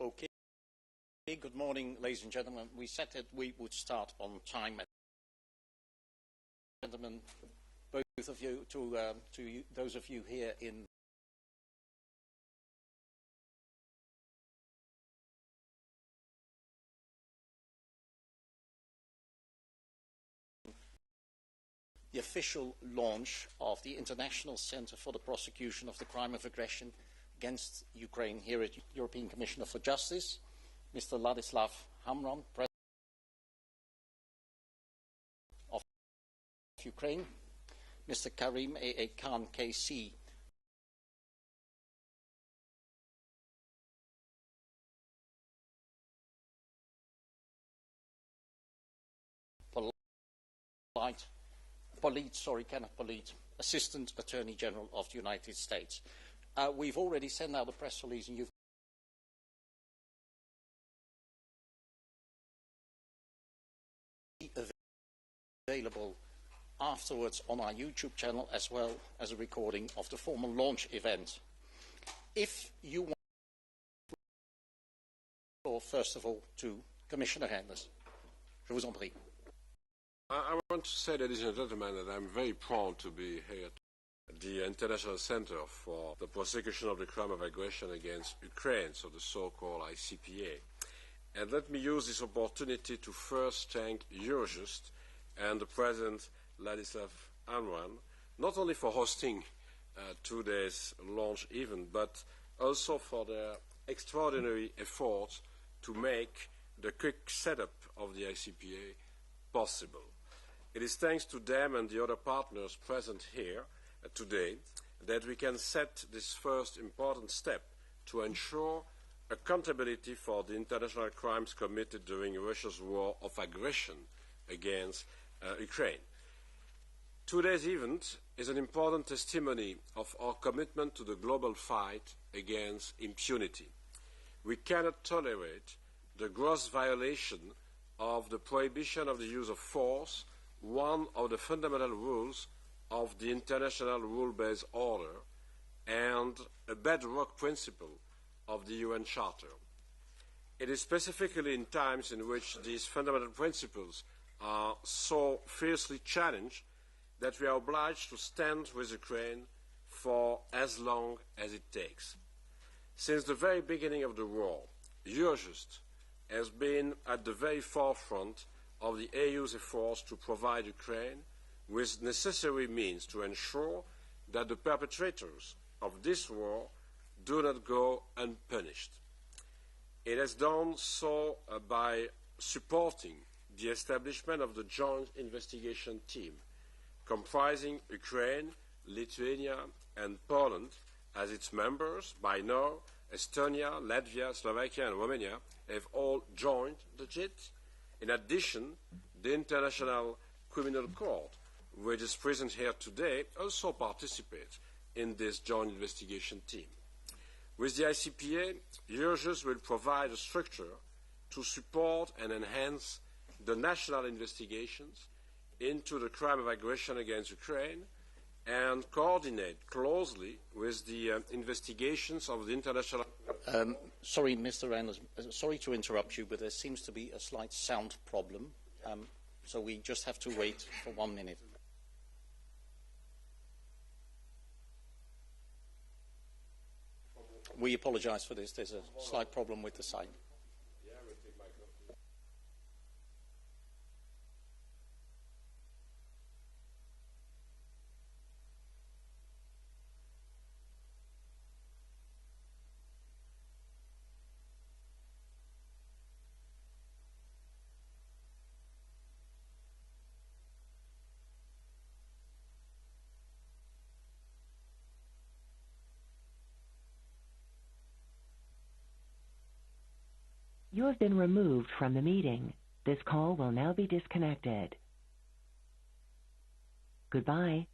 Okay. Good morning, ladies and gentlemen. We said that we would start on time. Gentlemen, both of you, to those of you here in the official launch of the International Center for the Prosecution of the Crime of Aggression against Ukraine here at European Commissioner for Justice, Mr. Ladislav Hamran, President of Ukraine, Mr. Karim A.A. Khan, KC, Kenneth Polite, Assistant Attorney General of the United States. We've already sent out a press release, and you've available afterwards on our YouTube channel, as well as a recording of the formal launch event. If you want, first of all, to Commissioner Reinders. Je vous en prie. I want to say, ladies and gentlemen, that I'm very proud to be here at the International Center for the Prosecution of the Crime of Aggression against Ukraine, so the so-called ICPA. And let me use this opportunity to first thank Eurojust and the President Ladislav Hamran, not only for hosting today's launch event, but also for their extraordinary effort to make the quick setup of the ICPA possible. It is thanks to them and the other partners present here today that we can set this first important step to ensure accountability for the international crimes committed during Russia's war of aggression against Ukraine. Today's event is an important testimony of our commitment to the global fight against impunity. We cannot tolerate the gross violation of the prohibition of the use of force, one of the fundamental rules of the international rule-based order and a bedrock principle of the UN Charter. It is specifically in times in which these fundamental principles are so fiercely challenged that we are obliged to stand with Ukraine for as long as it takes. Since the very beginning of the war, Eurojust has been at the very forefront of the EU's efforts to provide Ukraine with necessary means to ensure that the perpetrators of this war do not go unpunished. It has done so by supporting the establishment of the Joint Investigation Team, comprising Ukraine, Lithuania, and Poland as its members. By now, Estonia, Latvia, Slovakia, and Romania have all joined the JIT. In addition, the International Criminal Court, which is present here today, also participates in this joint investigation team. With the ICPA, Eurojust will provide a structure to support and enhance the national investigations into the crime of aggression against Ukraine and coordinate closely with the investigations of the international... Sorry, Mr. Reinders, sorry to interrupt you, but there seems to be a slight sound problem, so we just have to wait for 1 minute. We apologize for this. There's a slight problem with the sign. You have been removed from the meeting. This call will now be disconnected. Goodbye.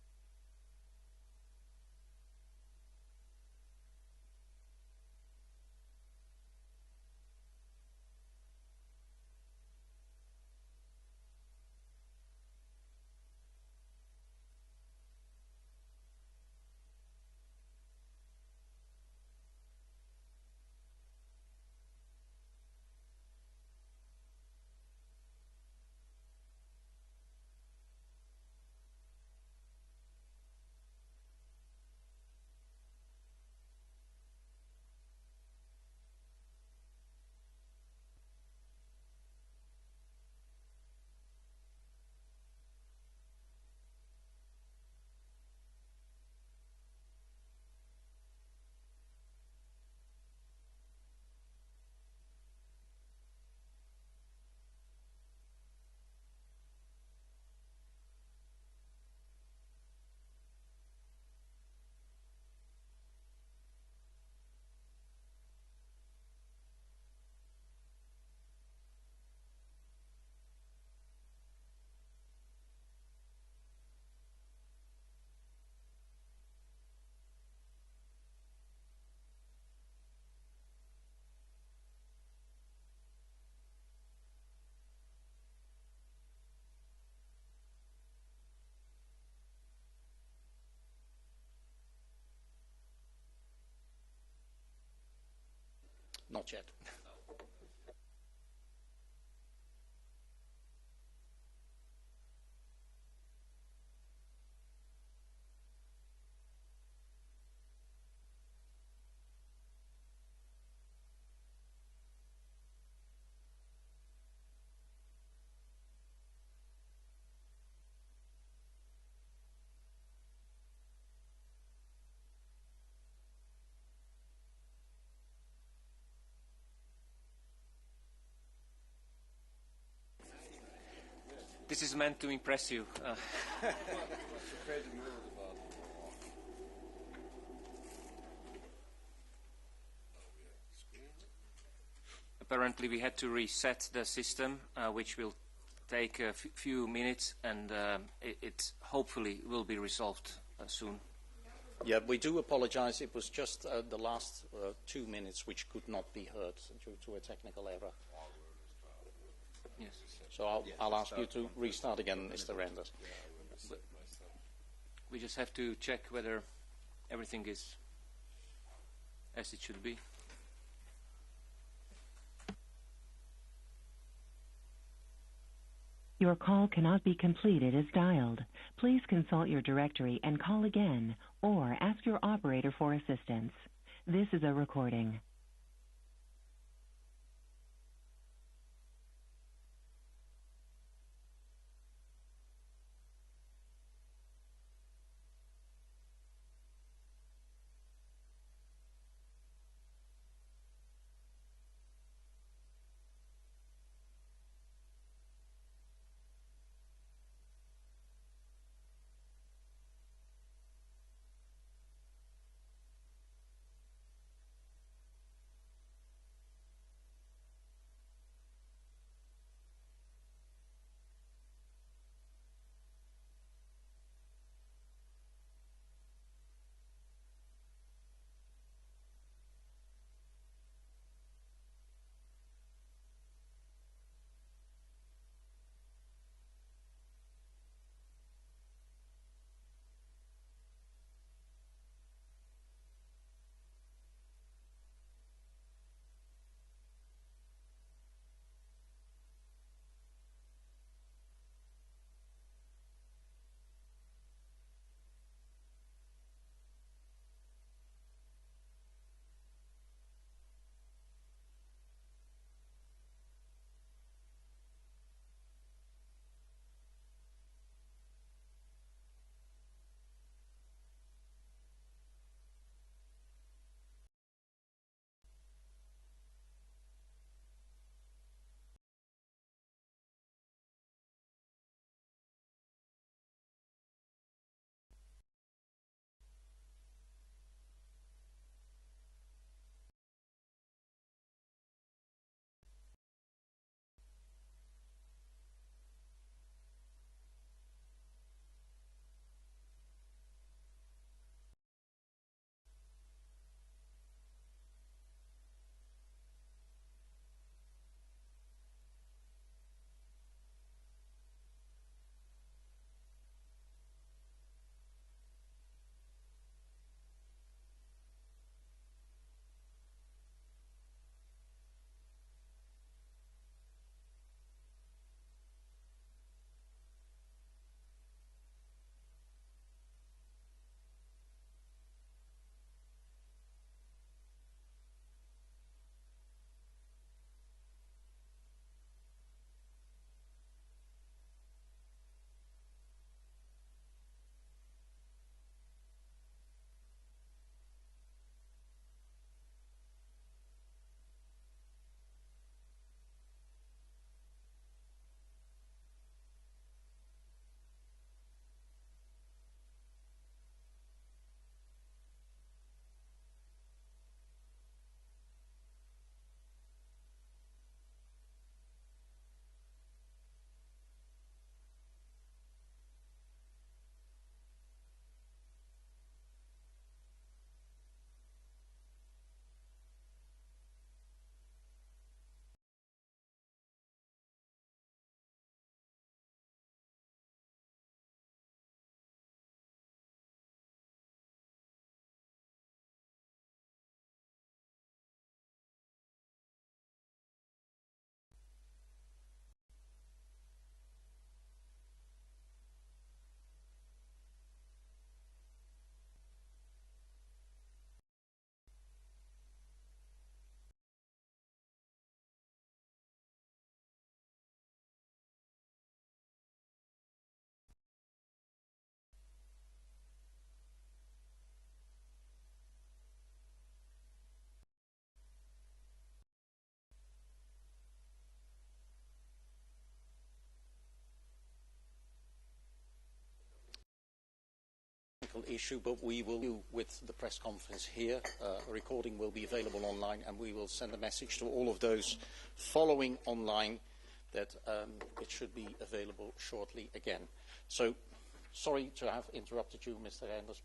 Not yet. This is meant to impress you. Apparently we had to reset the system, which will take a few minutes, and it hopefully will be resolved soon. Yeah, we do apologize. It was just the last 2 minutes which could not be heard due to a technical error. Yes. So I'll ask you to restart again, Mr. Renders. We just have to check whether everything is as it should be. Your call cannot be completed as dialed. Please consult your directory and call again, or ask your operator for assistance. This is a recording. technical issue, but we will do with the press conference here. A recording will be available online, and we will send a message to all of those following online that it should be available shortly again. So, sorry to have interrupted you, Mr. Reinders.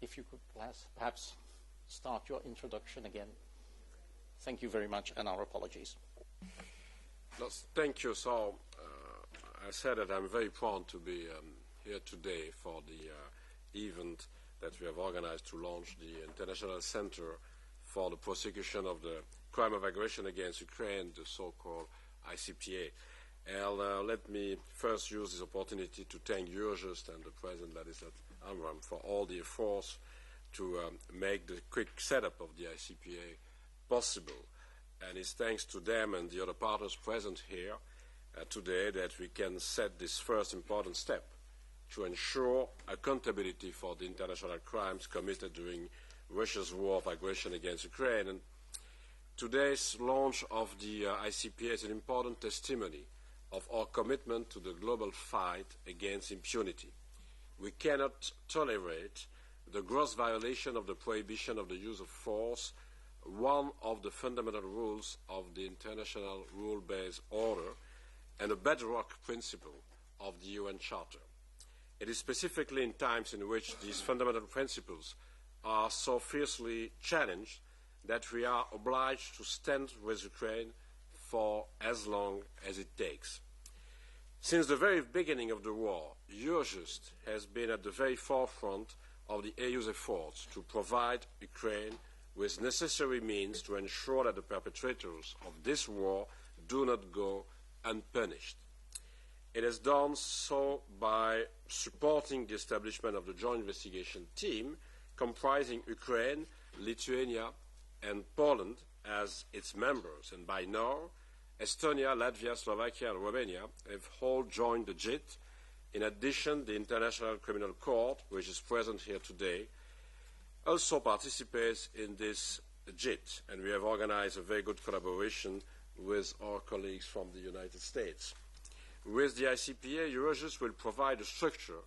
If you could perhaps start your introduction again. Thank you very much, and our apologies. Thank you. So, I said that I'm very proud to be here today for the event that we have organized to launch the International Center for the Prosecution of the Crime of Aggression against Ukraine, the so-called ICPA. And let me first use this opportunity to thank Eurojust and the President Ladislav Amram for all the efforts to make the quick setup of the ICPA possible. And it's thanks to them and the other partners present here today that we can set this first important step to ensure accountability for the international crimes committed during Russia's war of aggression against Ukraine. And today's launch of the ICPA is an important testimony of our commitment to the global fight against impunity. We cannot tolerate the gross violation of the prohibition of the use of force, one of the fundamental rules of the international rule-based order and a bedrock principle of the UN Charter. It is specifically in times in which these fundamental principles are so fiercely challenged that we are obliged to stand with Ukraine for as long as it takes. Since the very beginning of the war, Eurojust has been at the very forefront of the EU's efforts to provide Ukraine with necessary means to ensure that the perpetrators of this war do not go unpunished. It has done so by supporting the establishment of the joint investigation team comprising Ukraine, Lithuania and Poland as its members, and by now Estonia, Latvia, Slovakia and Romania have all joined the JIT. In addition, the International Criminal Court, which is present here today, also participates in this JIT, and we have organized a very good collaboration with our colleagues from the United States. With the ICPA, Eurojust will provide a structure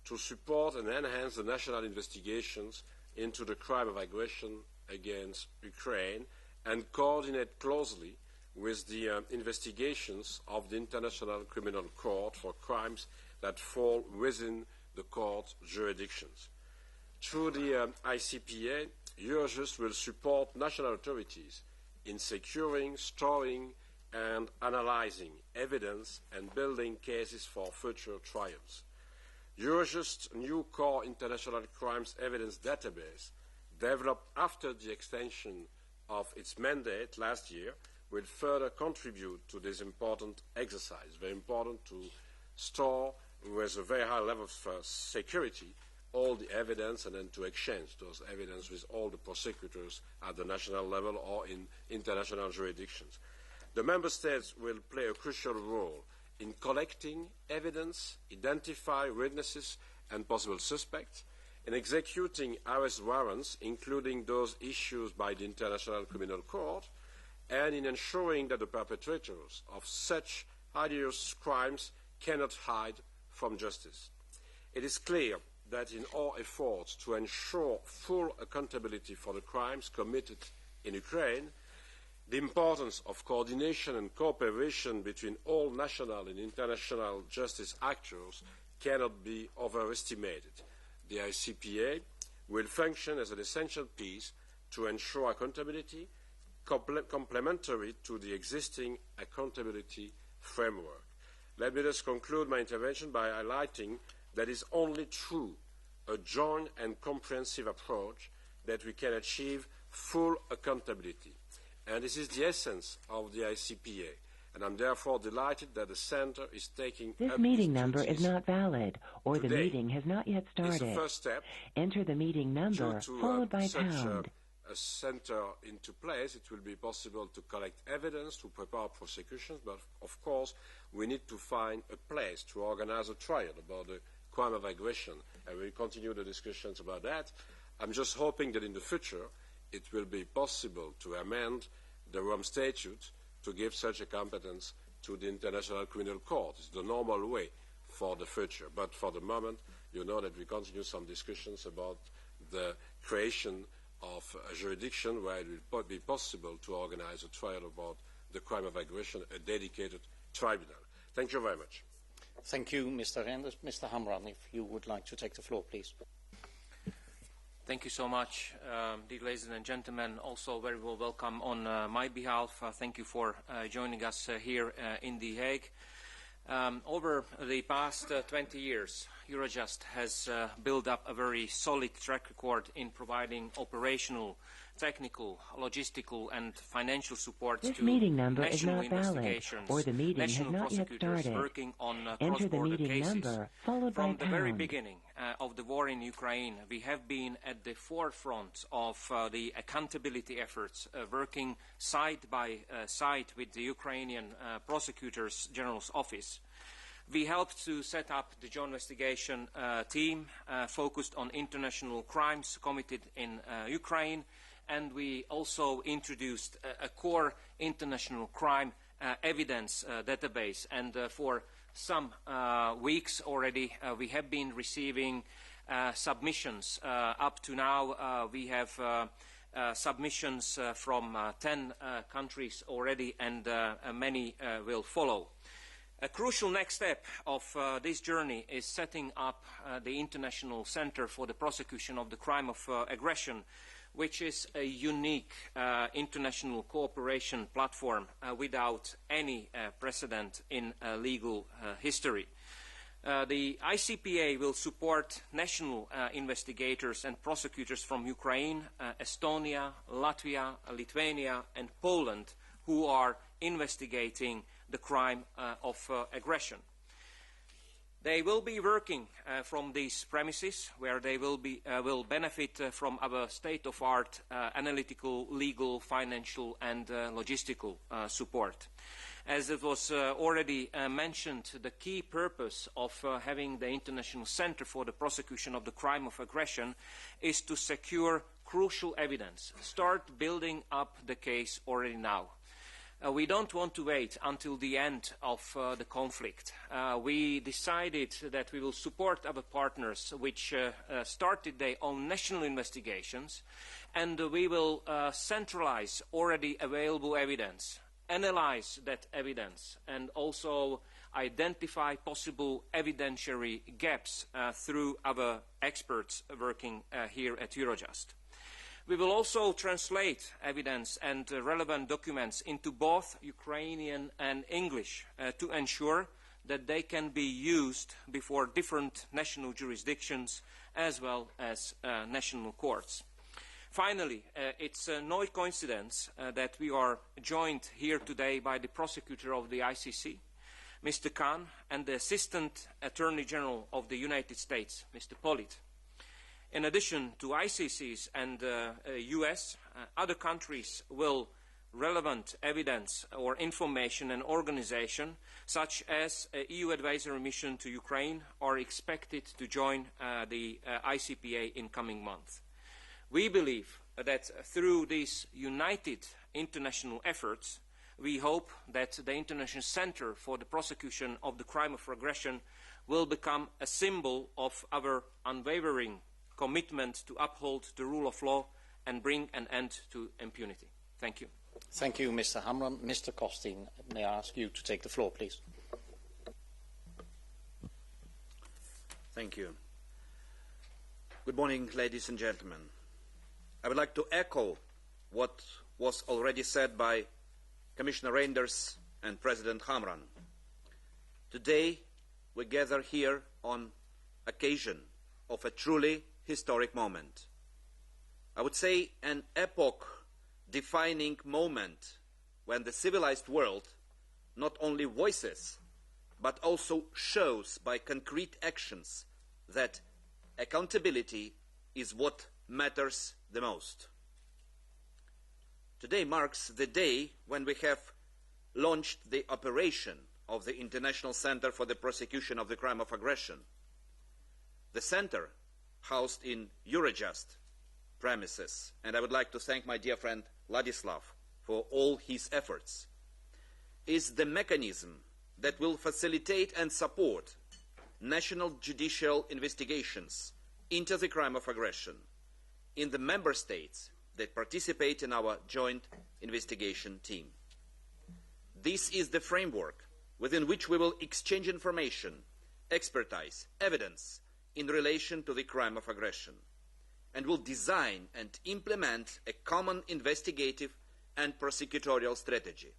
to support and enhance the national investigations into the crime of aggression against Ukraine and coordinate closely with the investigations of the International Criminal Court for crimes that fall within the court's jurisdictions. Through the ICPA, Eurojust will support national authorities in securing, storing and analyzing evidence and building cases for future trials. Eurojust's new core international crimes evidence database, developed after the extension of its mandate last year, will further contribute to this important exercise. Very important to store with a very high level of security all the evidence and then to exchange those evidence with all the prosecutors at the national level or in international jurisdictions. The Member States will play a crucial role in collecting evidence, identify witnesses and possible suspects, in executing arrest warrants, including those issued by the International Criminal Court, and in ensuring that the perpetrators of such hideous crimes cannot hide from justice. It is clear that in our efforts to ensure full accountability for the crimes committed in Ukraine, the importance of coordination and cooperation between all national and international justice actors cannot be overestimated. The ICPA will function as an essential piece to ensure accountability, complementary to the existing accountability framework. Let me just conclude my intervention by highlighting that it is only through a joint and comprehensive approach that we can achieve full accountability. And this is the essence of the ICPA. And I'm therefore delighted that the Centre is taking This up meeting these number duties is not valid, or the today. meeting has not yet It's the started. first step. Enter the meeting number, Due to followed by such pound. a centre into place, it will be possible to collect evidence, to prepare prosecutions, but of course we need to find a place to organize a trial about the crime of aggression, and we'll continue the discussions about that. I'm just hoping that in the future it will be possible to amend the Rome Statute to give such a competence to the International Criminal Court. It's the normal way for the future, but for the moment you know that we continue some discussions about the creation of a jurisdiction where it will be possible to organize a trial about the crime of aggression, a dedicated tribunal. Thank you very much. Thank you, Mr. Renders. Mr. Hamran, if you would like to take the floor, please. Thank you so much, dear ladies and gentlemen. Also, very well welcome on my behalf. Thank you for joining us here in The Hague. Over the past 20 years, Eurojust has built up a very solid track record in providing operational, technical, logistical and financial support to national investigations, national prosecutors working on cross-border cases. From the very beginning of the war in Ukraine, we have been at the forefront of the accountability efforts, working side by side with the Ukrainian Prosecutors General's Office. We helped to set up the joint investigation team focused on international crimes committed in Ukraine, and we also introduced a core international crime evidence database. And for some weeks already, we have been receiving submissions. Up to now, we have submissions from 10 countries already, and many will follow. A crucial next step of this journey is setting up the International Center for the Prosecution of the Crime of Aggression, which is a unique international cooperation platform without any precedent in legal history. The ICPA will support national investigators and prosecutors from Ukraine, Estonia, Latvia, Lithuania and Poland who are investigating the crime of aggression. They will be working from these premises where they will benefit from our state-of-art analytical, legal, financial and logistical support. As it was already mentioned, the key purpose of having the International Center for the Prosecution of the Crime of Aggression is to secure crucial evidence, start building up the case already now. We don't want to wait until the end of the conflict. We decided that we will support our partners which started their own national investigations, and we will centralize already available evidence, analyze that evidence, and also identify possible evidentiary gaps through our experts working here at Eurojust. We will also translate evidence and relevant documents into both Ukrainian and English to ensure that they can be used before different national jurisdictions as well as national courts. Finally, it's no coincidence that we are joined here today by the prosecutor of the ICC, Mr. Khan, and the Assistant Attorney General of the United States, Mr. Pollitt. In addition to ICCs and US, other countries will relevant evidence or information and organization, such as an EU advisory mission to Ukraine, are expected to join the ICPA in coming months. We believe that through these united international efforts, we hope that the International Center for the Prosecution of the Crime of Aggression will become a symbol of our unwavering commitment to uphold the rule of law and bring an end to impunity. Thank you. Thank you, Mr. Hamran. Mr. Costin, may I ask you to take the floor, please? Thank you. Good morning, ladies and gentlemen. I would like to echo what was already said by Commissioner Reynders and President Hamran. Today, we gather here on occasion of a truly historic moment. I would say an epoch-defining moment when the civilized world not only voices but also shows by concrete actions that accountability is what matters the most. Today marks the day when we have launched the operation of the International Center for the Prosecution of the Crime of Aggression. The center, housed in Eurojust premises, and I would like to thank my dear friend Ladislav for all his efforts, is the mechanism that will facilitate and support national judicial investigations into the crime of aggression in the member states that participate in our joint investigation team. This is the framework within which we will exchange information, expertise, evidence in relation to the crime of aggression, and will design and implement a common investigative and prosecutorial strategy.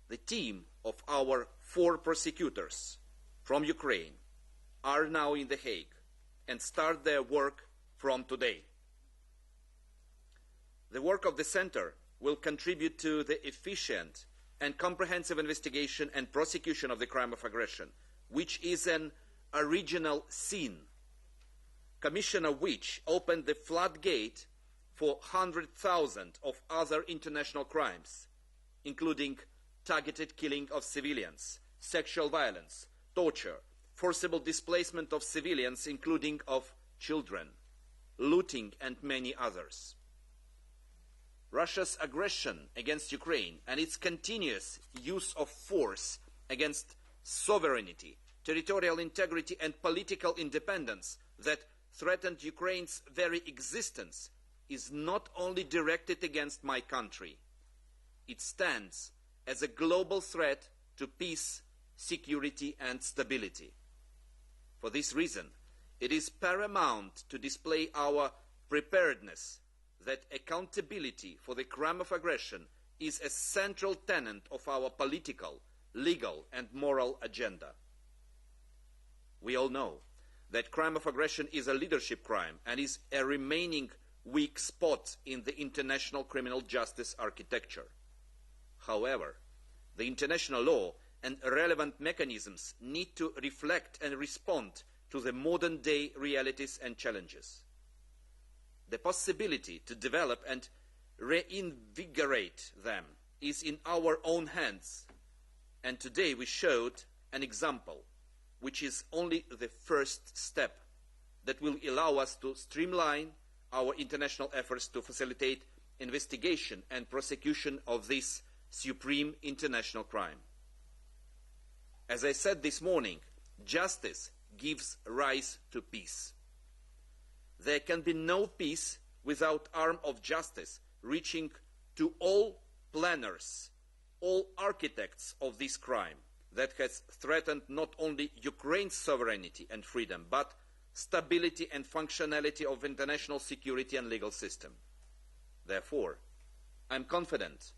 The team of our 4 prosecutors from Ukraine are now in The Hague and start their work from today. The work of the Centre will contribute to the efficient and comprehensive investigation and prosecution of the crime of aggression, which is an original sin, commission of which opened the floodgate for 100,000 of other international crimes, including targeted killing of civilians, sexual violence, torture, forcible displacement of civilians, including of children, looting, and many others. Russia's aggression against Ukraine and its continuous use of force against sovereignty, territorial integrity, and political independence that threatened Ukraine's very existence is not only directed against my country. It stands as a global threat to peace, security, and stability. For this reason, it is paramount to display our preparedness that accountability for the crime of aggression is a central tenet of our political, legal, and moral agenda. We all know that crime of aggression is a leadership crime and is a remaining weak spot in the international criminal justice architecture. However, the international law and relevant mechanisms need to reflect and respond to the modern-day realities and challenges. The possibility to develop and reinvigorate them is in our own hands, and today we showed an example, which is only the first step that will allow us to streamline our international efforts to facilitate investigation and prosecution of this supreme international crime. As I said this morning, justice gives rise to peace. There can be no peace without arm of justice reaching to all planners, all architects of this crime that has threatened not only Ukraine's sovereignty and freedom, but stability and functionality of international security and legal system. Therefore, I am confident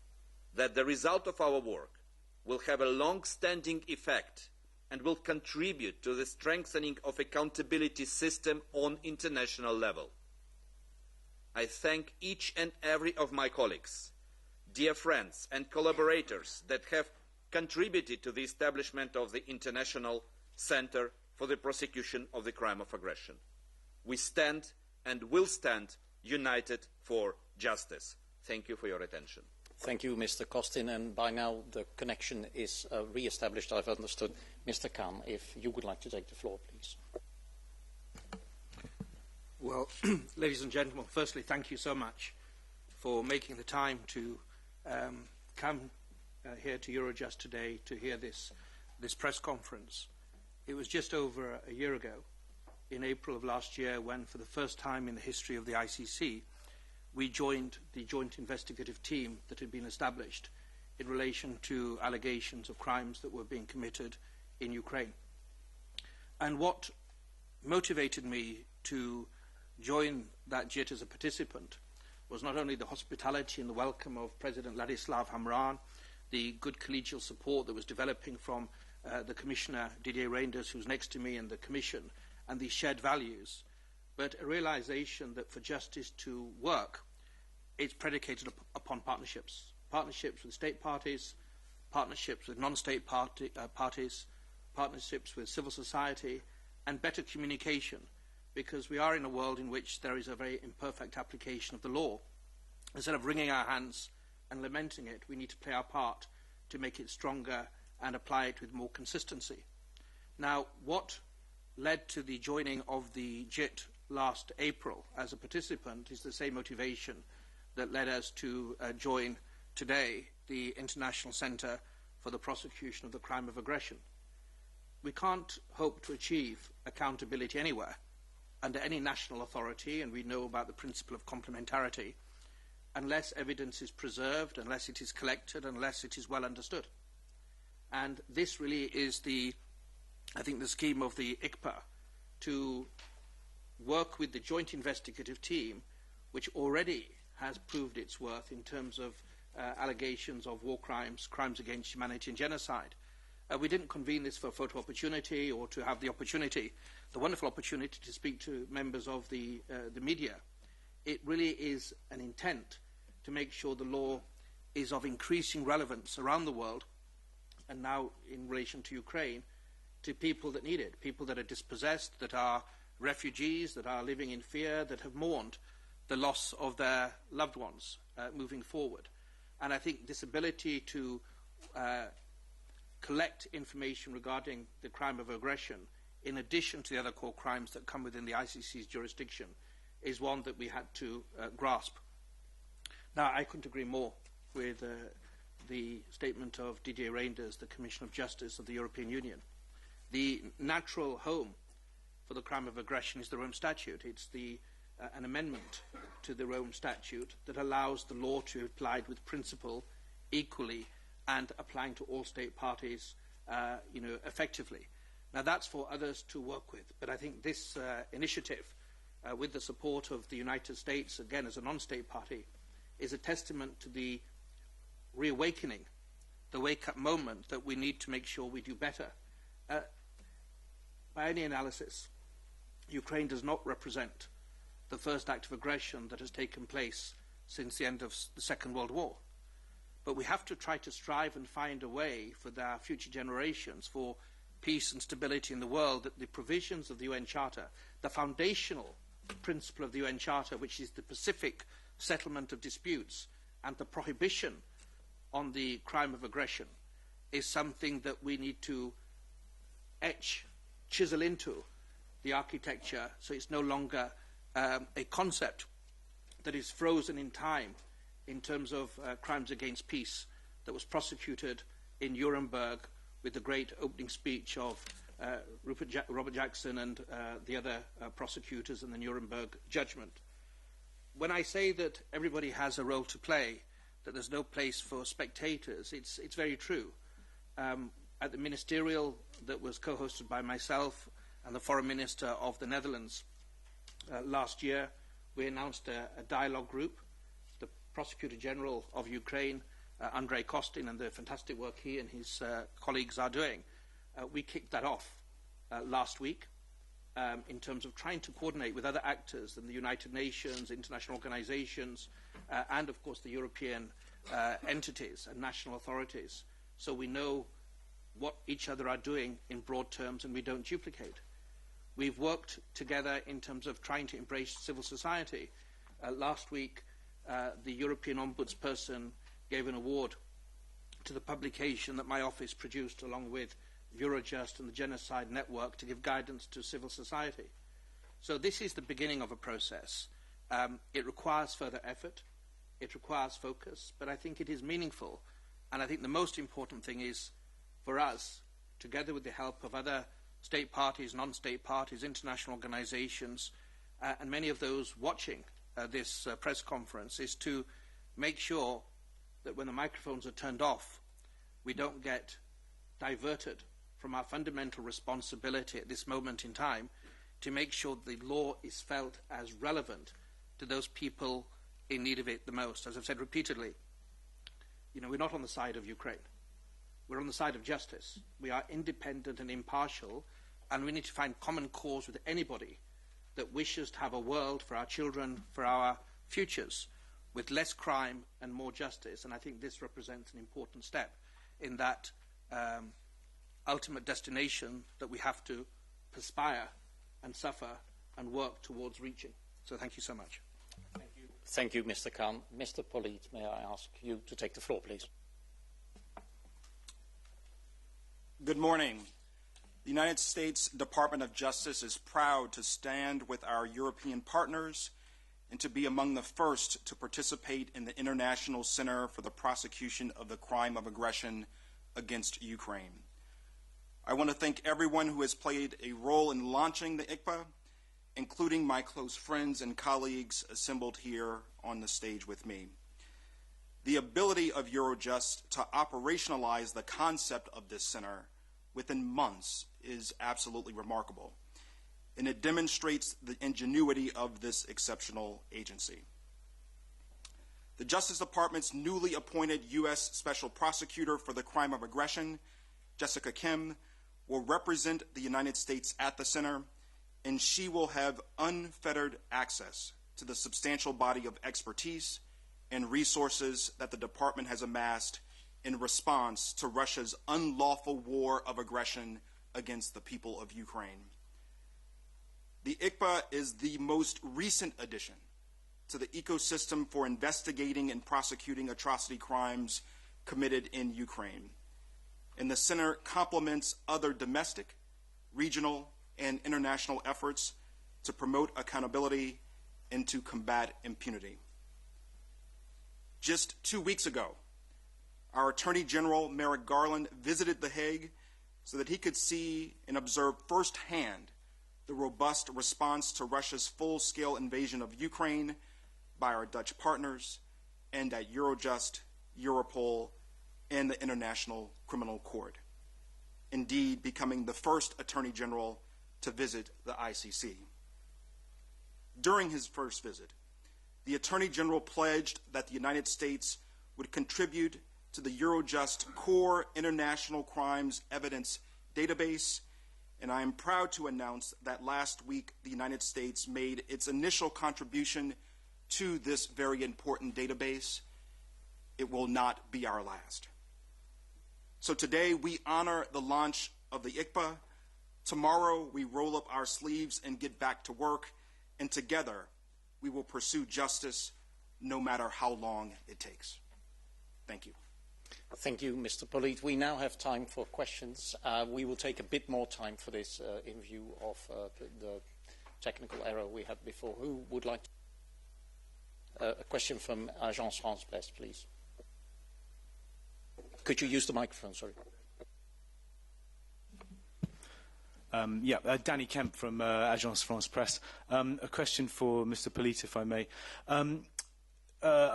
that the result of our work will have a long-standing effect and will contribute to the strengthening of accountability system on international level. I thank each and every of my colleagues, dear friends and collaborators that have contributed to the establishment of the International Center for the Prosecution of the Crime of Aggression. We stand and will stand united for justice. Thank you for your attention. Thank you, Mr. Kostin, and by now the connection is re-established, I've understood. Mr. Khan, if you would like to take the floor, please. Well, ladies and gentlemen, firstly, thank you so much for making the time to come here to Eurojust today to hear this press conference. It was just over a year ago, in April of last year, when for the first time in the history of the ICC, we joined the joint investigative team that had been established in relation to allegations of crimes that were being committed in Ukraine. And what motivated me to join that JIT as a participant was not only the hospitality and the welcome of President Ladislav Hamran, the good collegial support that was developing from the Commissioner Didier Reynders, who's next to me, and the Commission, and these shared values, but a realization that for justice to work, it's predicated upon partnerships. Partnerships with state parties, partnerships with non-state parties, partnerships with civil society, and better communication, because we are in a world in which there is a very imperfect application of the law. Instead of wringing our hands and lamenting it, we need to play our part to make it stronger and apply it with more consistency. Now, what led to the joining of the JIT last April as a participant is the same motivation that led us to join today the International Center for the Prosecution of the Crime of Aggression. we can't hope to achieve accountability anywhere under any national authority, and we know about the principle of complementarity, unless evidence is preserved, unless it is collected, unless it is well understood. And this really is I think the scheme of the ICPA, to work with the joint investigative team, which already has proved its worth in terms of allegations of war crimes, crimes against humanity and genocide. We didn't convene this for a photo opportunity or to have the wonderful opportunity to speak to members of the media. It really is an intent to make sure the law is of increasing relevance around the world, and now in relation to Ukraine, to people that need it, people that are dispossessed, that are refugees, that are living in fear, that have mourned the loss of their loved ones moving forward. And I think this ability to collect information regarding the crime of aggression, in addition to the other core crimes that come within the ICC's jurisdiction, is one that we had to grasp. Now, I couldn't agree more with the statement of Didier Reynders, the Commissioner of Justice of the European Union. The natural home for the crime of aggression is the Rome Statute. It's an amendment to the Rome Statute that allows the law to be applied with principle equally and applying to all state parties effectively. Now, that's for others to work with, but I think this initiative, with the support of the United States, again as a non-state party, is a testament to the reawakening, the wake-up moment that we need to make sure we do better. By any analysis, Ukraine does not represent the first act of aggression that has taken place since the end of the Second World War. But we have to try to strive and find a way for our future generations, for peace and stability in the world, that the provisions of the UN Charter, the foundational principle of the UN Charter, which is the pacific settlement of disputes and the prohibition on the crime of aggression, is something that we need to chisel into the architecture, so it's no longer a concept that is frozen in time in terms of crimes against peace that was prosecuted in Nuremberg with the great opening speech of Robert Jackson and the other prosecutors in the Nuremberg judgment. When I say that everybody has a role to play, that there's no place for spectators, it's very true. At the ministerial that was co-hosted by myself and the Foreign Minister of the Netherlands last year, we announced a dialogue group. The Prosecutor General of Ukraine, Andrei Kostin, and the fantastic work he and his colleagues are doing. We kicked that off last week in terms of trying to coordinate with other actors in the United Nations, international organizations, and of course the European entities and national authorities, so we know what each other are doing in broad terms and we don't duplicate. We've worked together in terms of trying to embrace civil society. Last week, the European Ombudsperson gave an award to the publication that my office produced along with Eurojust and the Genocide Network to give guidance to civil society. So this is the beginning of a process. It requires further effort, it requires focus, but I think it is meaningful. And I think the most important thing is for us, together with the help of other state parties, non-state parties, international organizations, and many of those watching this press conference, is to make sure that when the microphones are turned off, we don't get diverted from our fundamental responsibility at this moment in time to make sure the law is felt as relevant to those people in need of it the most. As I've said repeatedly, we're not on the side of Ukraine. We're on the side of justice. We are independent and impartial, and we need to find common cause with anybody that wishes to have a world for our children, for our futures, with less crime and more justice. And I think this represents an important step in that ultimate destination that we have to perspire and suffer and work towards reaching. So thank you so much. Thank you. Thank you, Mr. Khan. Mr. Pollitt, may I ask you to take the floor, please? Good morning. The United States Department of Justice is proud to stand with our European partners and to be among the first to participate in the International Center for the Prosecution of the Crime of Aggression against Ukraine. I want to thank everyone who has played a role in launching the ICPA, including my close friends and colleagues assembled here on the stage with me. The ability of Eurojust to operationalize the concept of this center within months is absolutely remarkable, and it demonstrates the ingenuity of this exceptional agency. The Justice Department's newly appointed U.S. Special Prosecutor for the Crime of Aggression, Jessica Kim, will represent the United States at the center, and she will have unfettered access to the substantial body of expertise and resources that the department has amassed in response to Russia's unlawful war of aggression against the people of Ukraine. The ICPA is the most recent addition to the ecosystem for investigating and prosecuting atrocity crimes committed in Ukraine. And the center complements other domestic, regional, and international efforts to promote accountability and to combat impunity. Just 2 weeks ago, our Attorney General, Merrick Garland, visited The Hague so that he could see and observe firsthand the robust response to Russia's full-scale invasion of Ukraine by our Dutch partners and at Eurojust, Europol, and the International Criminal Court, indeed becoming the first Attorney General to visit the ICC. During his first visit, the Attorney General pledged that the United States would contribute to the Eurojust core international crimes evidence database, and I am proud to announce that last week the United States made its initial contribution to this very important database. It will not be our last. So today we honor the launch of the ICPA. Tomorrow we roll up our sleeves and get back to work, and together we will pursue justice no matter how long it takes. Thank you. Thank you, Mr. Polite. We now have time for questions. We will take a bit more time for this in view of the technical error we had before. Who would like to? A question from Agence France Presse, please. Could you use the microphone, sorry? Danny Kemp from Agence France Presse. A question for Mr. Polite, if I may.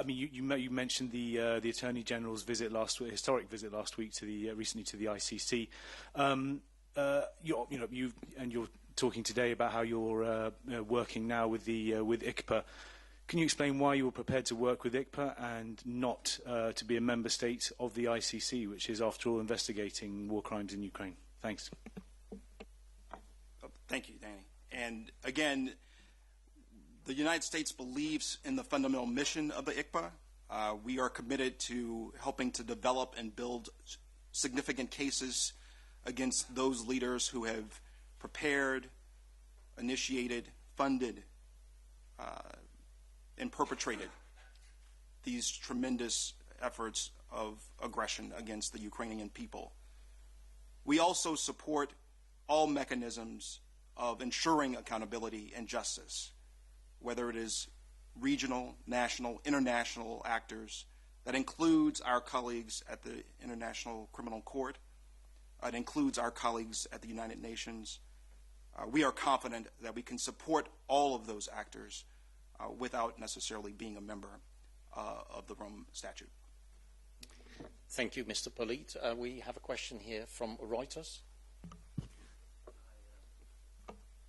You mentioned the Attorney General's visit last week, historic visit last week to the recently to the ICC. You're talking today about how you're working now with ICPA. Can you explain why you were prepared to work with ICPA and not to be a member state of the ICC, which is, after all, investigating war crimes in Ukraine? Thanks. Thank you, Danny. And again, the United States believes in the fundamental mission of the ICPA. We are committed to helping to develop and build significant cases against those leaders who have prepared, initiated, funded, and perpetrated these tremendous efforts of aggression against the Ukrainian people. We also support all mechanisms of ensuring accountability and justice, whether it is regional, national, international actors. That includes our colleagues at the International Criminal Court. It includes our colleagues at the United Nations. We are confident that we can support all of those actors without necessarily being a member of the Rome Statute. Thank you, Mr. Polite. We have a question here from Reuters.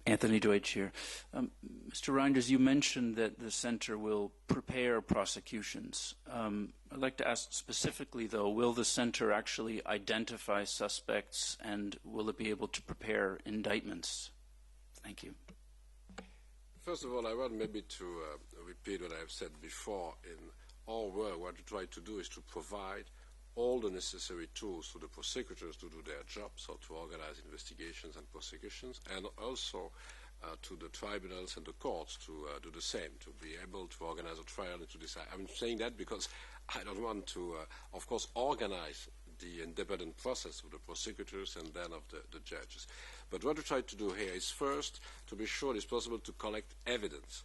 Anthony Deutsch here. Mr. Reinders, you mentioned that the center will prepare prosecutions. I'd like to ask specifically, though, will the center actually identify suspects, and will it be able to prepare indictments? Thank you. First of all, I want maybe to repeat what I have said before. In our work, what we try to do is to provide all the necessary tools for the prosecutors to do their job, so to organize investigations and prosecutions, and also to the tribunals and the courts to do the same, to be able to organize a trial and to decide. I'm saying that because I don't want to, of course, organize the independent process of the prosecutors and then of the judges. But what we try to do here is first to be sure it's possible to collect evidence,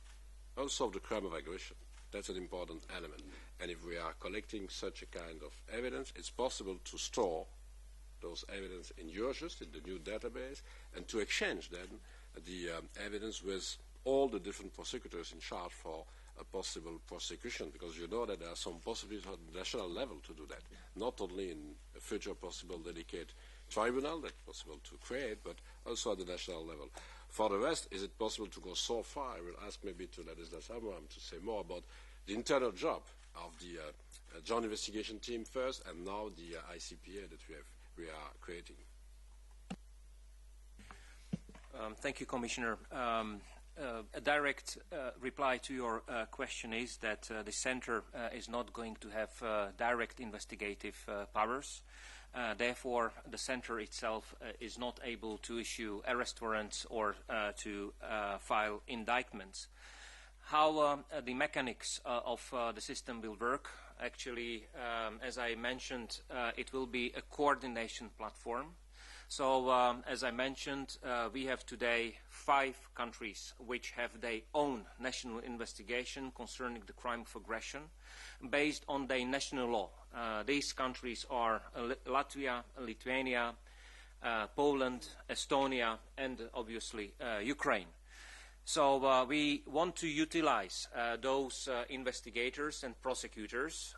also of the crime of aggression. That's an important element. And if we are collecting such a kind of evidence, it's possible to store those evidence in Eurojust, in the new database, and to exchange then the evidence with all the different prosecutors in charge for a possible prosecution, because you know that there are some possibilities at the national level to do that, not only in a future possible dedicated tribunal that's possible to create, but also at the national level. For the rest, is it possible to go so far? I will ask maybe to Ladislas Amram to say more about the internal job of the joint investigation team first, and now the ICPA that we are creating. Thank you, Commissioner. A direct reply to your question is that the Centre is not going to have direct investigative powers. Therefore, the Centre itself is not able to issue arrest warrants or to file indictments. How the mechanics of the system will work, actually, as I mentioned, it will be a coordination platform. So, as I mentioned, we have today 5 countries which have their own national investigation concerning the crime of aggression based on their national law. These countries are Latvia, Lithuania, Poland, Estonia, and obviously Ukraine. So we want to utilize those investigators and prosecutors,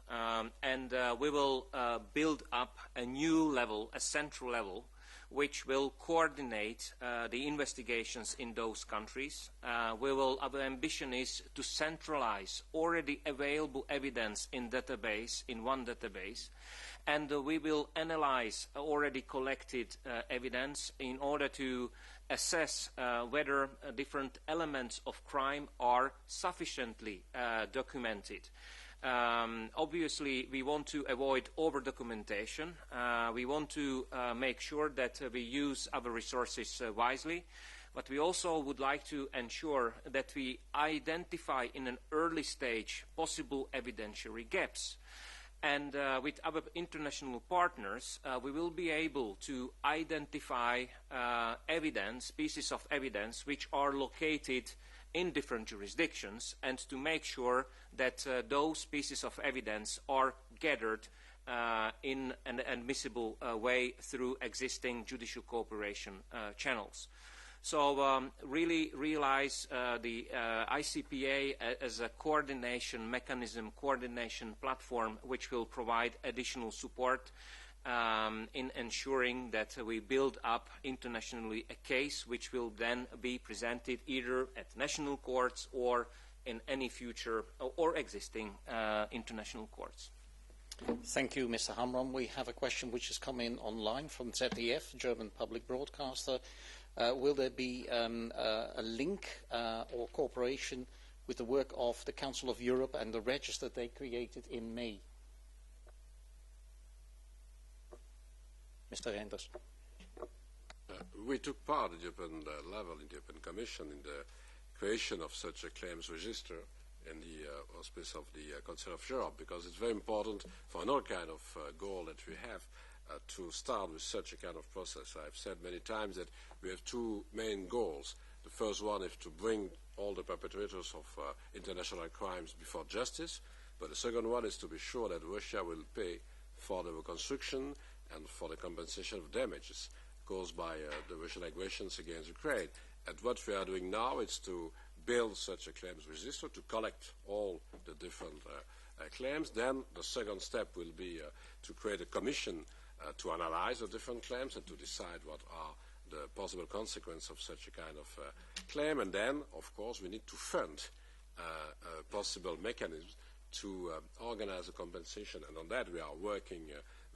and we will build up a new level, a central level, which will coordinate the investigations in those countries. Our ambition is to centralize already available evidence in one database, and we will analyze already collected evidence in order to assess whether different elements of crime are sufficiently documented. Obviously, we want to avoid over-documentation. We want to make sure that we use our resources wisely, but we also would like to ensure that we identify in an early stage possible evidentiary gaps. And with our international partners, we will be able to identify pieces of evidence which are located in different jurisdictions, and to make sure that those pieces of evidence are gathered in an admissible way through existing judicial cooperation channels. So really realize the ICPA as a coordination mechanism, coordination platform, which will provide additional support in ensuring that we build up internationally a case which will then be presented either at national courts or in any future or existing international courts. Thank you, Mr. Hamram. We have a question which has come in online from ZDF, German public broadcaster. Will there be a link or cooperation with the work of the Council of Europe and the register they created in May? Mr. Reinders. We took part at the European level, in the European Commission, in the creation of such a claims register in the auspice of the Council of Europe, because it's very important for another kind of goal that we have to start with such a kind of process. I've said many times that we have 2 main goals. The first one is to bring all the perpetrators of international crimes before justice, but the second one is to be sure that Russia will pay for the reconstruction and for the compensation of damages caused by the Russian aggressions against Ukraine. And what we are doing now is to build such a claims register to collect all the different claims. Then the second step will be to create a commission to analyze the different claims and to decide what are the possible consequences of such a kind of claim. And then, of course, we need to fund possible mechanisms to organize a compensation. And on that we are working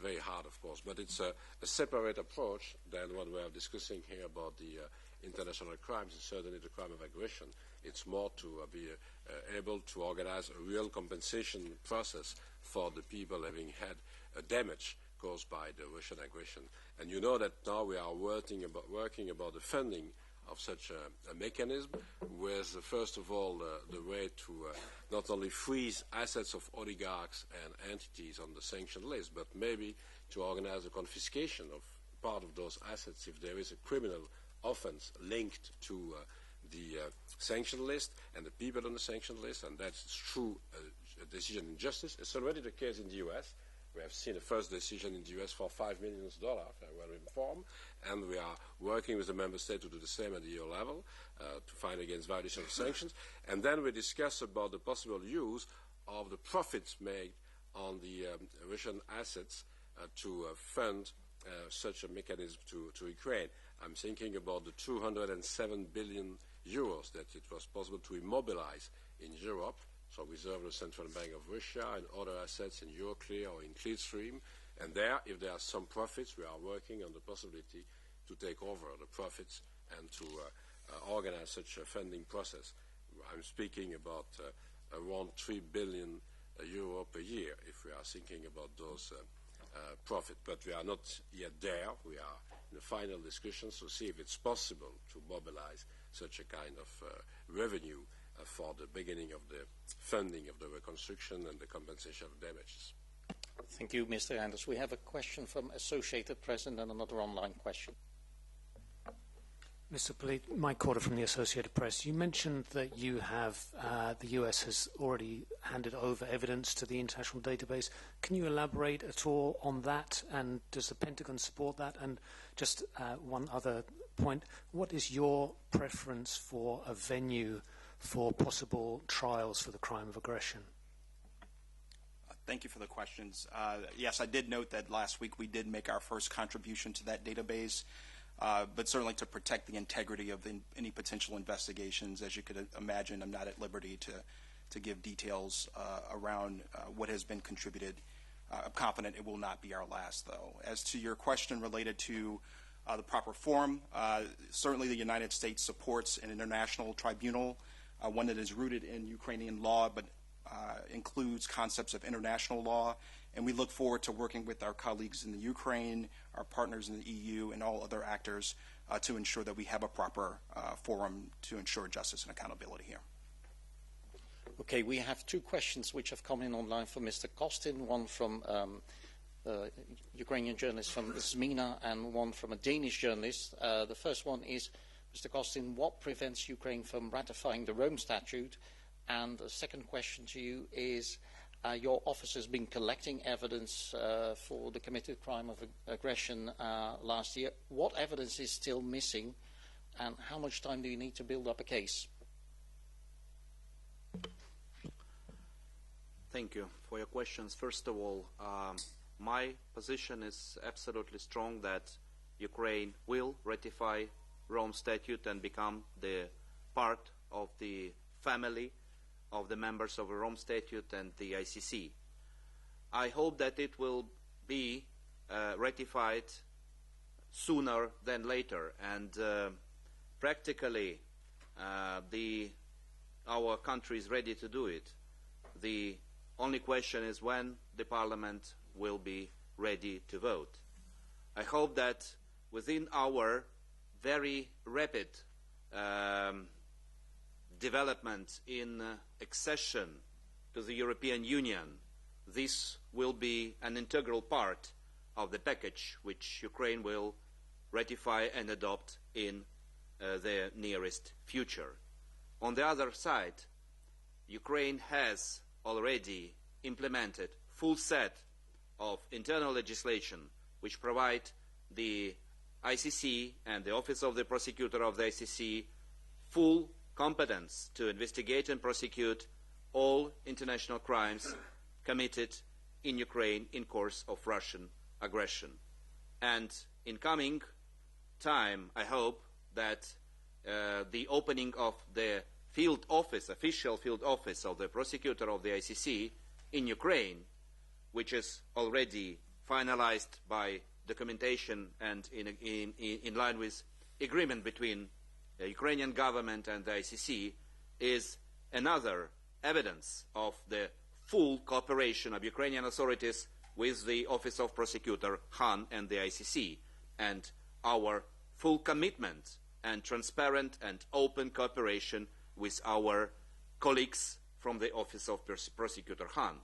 very hard, of course. But it's a separate approach than what we are discussing here about the international crimes, and certainly the crime of aggression. It's more to be able to organize a real compensation process for the people having had damage caused by the Russian aggression. And you know that now we are working about the funding of such a mechanism, with first of all the way to not only freeze assets of oligarchs and entities on the sanctioned list, but maybe to organize a confiscation of part of those assets if there is a criminal offense linked to the sanctioned list and the people on the sanctioned list, and that's through a decision in justice. It's already the case in the US, We have seen the first decision in the US for $5 million, if I'm well informed, and we are working with the member state to do the same at the EU level to fight against violation of sanctions. And then we discuss about the possible use of the profits made on the Russian assets to fund such a mechanism to Ukraine. I'm thinking about the 207 billion euros that it was possible to immobilize in Europe, so reserve the Central Bank of Russia and other assets in Euroclear or in Clearstream. And there, if there are some profits, we are working on the possibility to take over the profits and to organize such a funding process. I'm speaking about around 3 billion euro per year if we are thinking about those profits. But we are not yet there. We are in the final discussions to see if it's possible to mobilize such a kind of revenue for the beginning of the funding of the reconstruction and the compensation of damages. Thank you, Mr. Anders. We have a question from Associated Press and then another online question. Mr. Polite, Mike Corder from the Associated Press. You mentioned that you have, the US has already handed over evidence to the international database. Can you elaborate at all on that, and does the Pentagon support that? And just one other point, what is your preference for a venue for possible trials for the crime of aggression? Thank you for the questions. Yes, I did note that last week we did make our first contribution to that database. But certainly to protect the integrity of any potential investigations. As you could imagine, I'm not at liberty to give details around what has been contributed. I'm confident it will not be our last, though. As to your question related to the proper forum, certainly the United States supports an international tribunal, one that is rooted in Ukrainian law, but includes concepts of international law. And we look forward to working with our colleagues in the Ukraine, our partners in the EU, and all other actors to ensure that we have a proper forum to ensure justice and accountability here. Okay, we have two questions which have come in online from Mr. Kostin, one from Ukrainian journalist from Zmina and one from a Danish journalist. The first one is, Mr. Kostin, what prevents Ukraine from ratifying the Rome Statute? And the second question to you is, your office has been collecting evidence for the committed crime of aggression last year. What evidence is still missing, and how much time do you need to build up a case? Thank you for your questions. First of all, my position is absolutely strong that Ukraine will ratify Rome Statute and become the part of the family of the members of the Rome Statute and the ICC. I hope that it will be ratified sooner than later, and practically our country is ready to do it. The only question is when the Parliament will be ready to vote. I hope that within our very rapid development in accession to the European Union, this will be an integral part of the package which Ukraine will ratify and adopt in the nearest future. On the other side, Ukraine has already implemented full set of internal legislation which provide the ICC and the Office of the Prosecutor of the ICC full competence to investigate and prosecute all international crimes committed in Ukraine in course of Russian aggression. And in coming time, I hope that the opening of the field office, official field office of the prosecutor of the ICC in Ukraine, which is already finalized by documentation and in line with agreement between the Ukrainian government and the ICC, is another evidence of the full cooperation of Ukrainian authorities with the Office of Prosecutor, Han, and the ICC, and our full commitment and transparent and open cooperation with our colleagues from the Office of Prosecutor, Han.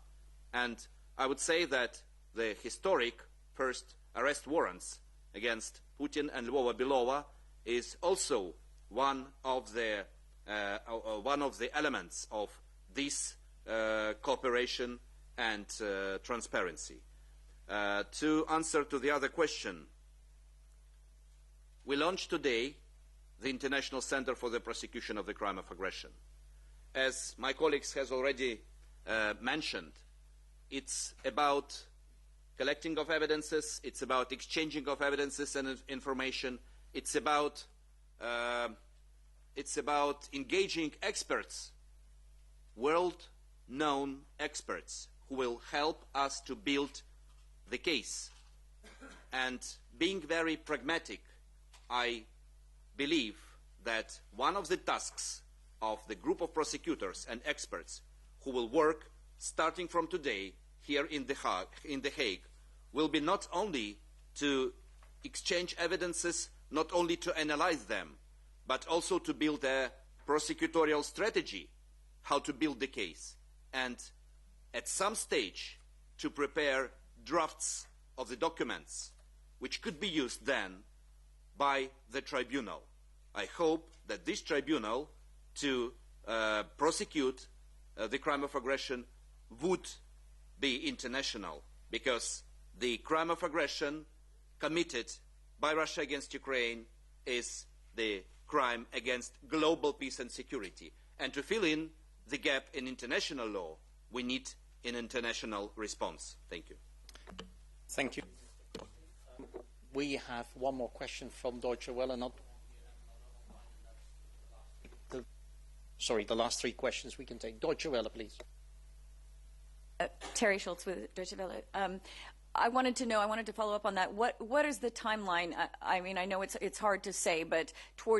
And I would say that the historic first arrest warrants against Putin and Lvova Belova is also one of the elements of this cooperation and transparency. To answer to the other question, we launched today the International Center for the Prosecution of the Crime of Aggression. As my colleagues has already mentioned, it's about collecting of evidences, it's about exchanging of evidences and information, it's about engaging experts, world-known experts who will help us to build the case. And being very pragmatic, I believe that one of the tasks of the group of prosecutors and experts who will work starting from today here in The Hague will be not only to exchange evidences, not only to analyze them, but also to build a prosecutorial strategy, how to build the case, and at some stage to prepare drafts of the documents which could be used then by the tribunal. I hope that this tribunal to prosecute the crime of aggression would be international, because the crime of aggression committed by Russia against Ukraine is the crime against global peace and security. And to fill in the gap in international law, we need an international response. Thank you. Thank you. We have one more question from Deutsche Welle. Sorry, the last three questions we can take. Deutsche Welle, please. Terry Schultz with Deutsche Welle. I wanted to follow up on that. What is the timeline? I mean, I know it's hard to say, but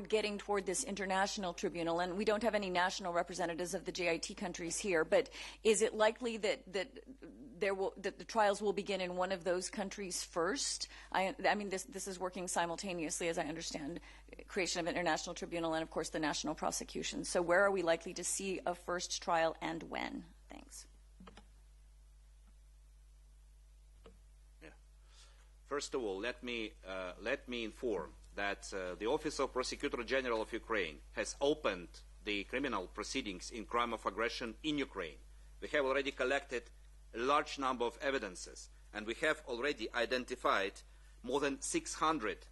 getting toward this international tribunal, and we don't have any national representatives of the JIT countries here, but is it likely that the trials will begin in one of those countries first? I mean, this is working simultaneously, as I understand, creation of an international tribunal and, of course, the national prosecution. So where are we likely to see a first trial and when? Thanks. First of all, let me inform that the Office of Prosecutor General of Ukraine has opened the criminal proceedings in crime of aggression in Ukraine. We have already collected a large number of evidences, and we have already identified more than 600